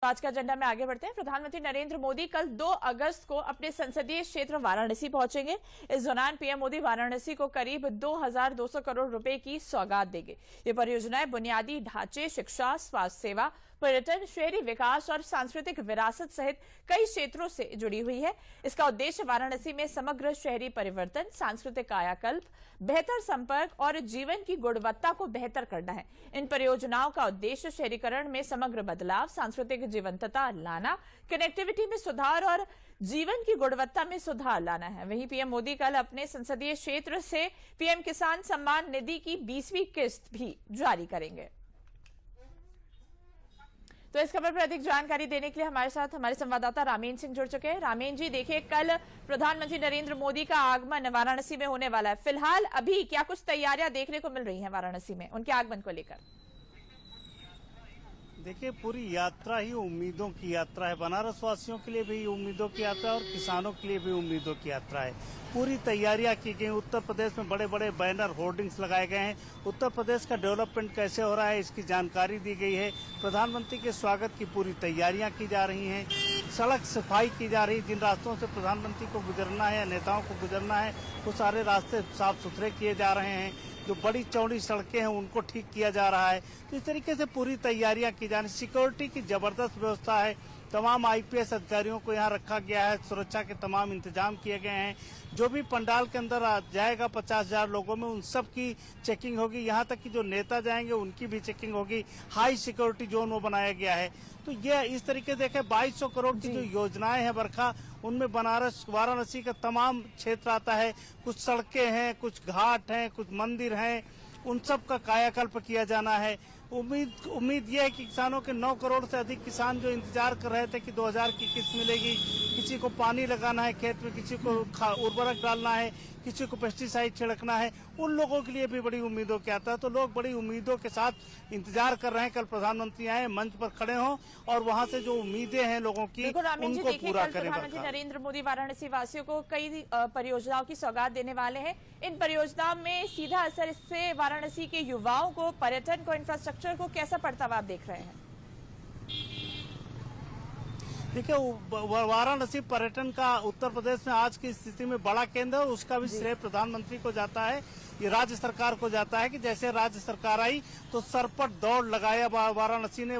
आज का एजेंडा में आगे बढ़ते हैं। प्रधानमंत्री नरेंद्र मोदी कल 2 अगस्त को अपने संसदीय क्षेत्र वाराणसी पहुंचेंगे। इस दौरान पीएम मोदी वाराणसी को करीब 2200 करोड़ रुपए की सौगात देंगे। ये परियोजनाएं बुनियादी ढांचे, शिक्षा, स्वास्थ्य सेवा, पर्यटन, शहरी विकास और सांस्कृतिक विरासत सहित कई क्षेत्रों से जुड़ी हुई है। इसका उद्देश्य वाराणसी में समग्र शहरी परिवर्तन, सांस्कृतिक कायाकल्प, बेहतर संपर्क और जीवन की गुणवत्ता को बेहतर करना है। इन परियोजनाओं का उद्देश्य शहरीकरण में समग्र बदलाव, सांस्कृतिक जीवंतता लाना, कनेक्टिविटी में सुधार और जीवन की गुणवत्ता में सुधार लाना है। वहीं पीएम मोदी कल अपने संसदीय क्षेत्र से पीएम किसान सम्मान निधि की 20वीं किस्त भी जारी करेंगे। तो इस खबर पर अधिक जानकारी देने के लिए हमारे साथ हमारे संवाददाता रामेन सिंह जुड़ चुके हैं। रामेन जी, देखिए कल प्रधानमंत्री नरेंद्र मोदी का आगमन वाराणसी में होने वाला है। फिलहाल अभी क्या कुछ तैयारियां देखने को मिल रही हैं वाराणसी में उनके आगमन को लेकर? देखिए, पूरी यात्रा ही उम्मीदों की यात्रा है। बनारस वासियों के लिए भी उम्मीदों की यात्रा है और किसानों के लिए भी उम्मीदों की यात्रा है। पूरी तैयारियां की गई। उत्तर प्रदेश में बड़े बड़े बैनर, होर्डिंग्स लगाए गए हैं। उत्तर प्रदेश का डेवलपमेंट कैसे हो रहा है इसकी जानकारी दी गई है। प्रधानमंत्री के स्वागत की पूरी तैयारियां की जा रही हैं। सड़क सफाई की जा रही है। जिन रास्तों से प्रधानमंत्री को गुजरना है या नेताओं को गुजरना है वो सारे रास्ते साफ सुथरे किए जा रहे हैं। जो बड़ी चौड़ी सड़कें हैं उनको ठीक किया जा रहा है। तो इस तरीके से पूरी तैयारियां की जा रही। सिक्योरिटी की जबरदस्त व्यवस्था है। तमाम आईपीएस अधिकारियों को यहाँ रखा गया है। सुरक्षा के तमाम इंतजाम किए गए हैं। जो भी पंडाल के अंदर जाएगा 50,000 लोगों में, उन सब की चेकिंग होगी। यहाँ तक कि जो नेता जाएंगे उनकी भी चेकिंग होगी। हाई सिक्योरिटी जोन वो बनाया गया है। तो ये इस तरीके से देखें, 2200 करोड़ की जो योजनाएं हैं बरखा, उनमें बनारस वाराणसी का तमाम क्षेत्र आता है। कुछ सड़कें हैं, कुछ घाट हैं, कुछ मंदिर हैं, उन सब का कायाकल्प किया जाना है। उम्मीद ये है कि किसानों के 9 करोड़ से अधिक किसान जो इंतजार कर रहे थे कि 2000 की किस्त मिलेगी, किसी को पानी लगाना है खेत में, किसी को उर्वरक डालना है, किसी को पेस्टिसाइड छिड़कना है, उन लोगों के लिए भी बड़ी उम्मीदों की आता है। तो लोग बड़ी उम्मीदों के साथ इंतजार कर रहे हैं कल प्रधानमंत्री आए, मंच पर खड़े हों और वहां से जो उम्मीदें हैं लोगों की उनको पूरा करें। प्रधानमंत्री नरेंद्र मोदी वाराणसी वासियों को कई परियोजनाओं की सौगात देने वाले हैं। इन परियोजनाओं में सीधा असर इससे वाराणसी के युवाओं को, पर्यटन को, इंफ्रास्ट्रक्चर को कैसा पड़ता हुआ आप देख रहे हैं? देखिए, वाराणसी पर्यटन का उत्तर प्रदेश में आज की स्थिति में बड़ा केंद्र है। उसका भी श्रेय प्रधानमंत्री को जाता है। ये राज्य सरकार को जाता है कि जैसे राज्य सरकार आई तो सरपट दौड़ लगाया वाराणसी ने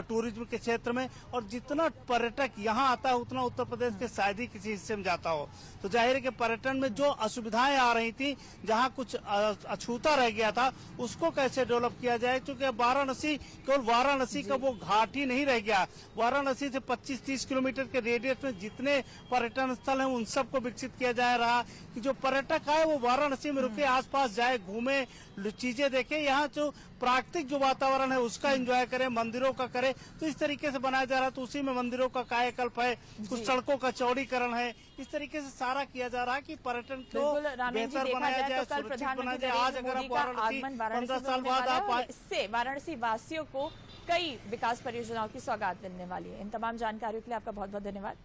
टूरिज्म के क्षेत्र में, और जितना पर्यटक यहाँ आता है उतना उत्तर प्रदेश के शायद ही किसी हिस्से में जाता हो। तो जाहिर है कि पर्यटन में जो असुविधाएं आ रही थी, जहाँ कुछ अछूता रह गया था, उसको कैसे डेवलप किया जाए। क्योंकि वाराणसी केवल वाराणसी का वो घाट ही नहीं रह गया। वाराणसी से 25-30 किलोमीटर के रेडियस में जितने पर्यटन स्थल हैं उन सबको विकसित किया जा रहा कि जो पर्यटक आए वो वाराणसी में रुके, आसपास जाए, घूमे, चीजें देखे, यहाँ जो प्राकृतिक जो वातावरण है उसका एंजॉय करें, मंदिरों का करें। तो इस तरीके से बनाया जा रहा है। तो उसी में मंदिरों का कायाकल्प है, कुछ सड़कों का चौड़ीकरण है। इस तरीके से सारा किया जा रहा है कि पर्यटन को बेहतर बनाया जाए, सुरक्षित बनाया जाए। आज अगर आप वाराणसी 15 साल बाद आप आए, इससे वाराणसी वासियों को कई विकास परियोजनाओं की सौगात मिलने वाली है। इन तमाम जानकारियों के लिए आपका बहुत बहुत धन्यवाद।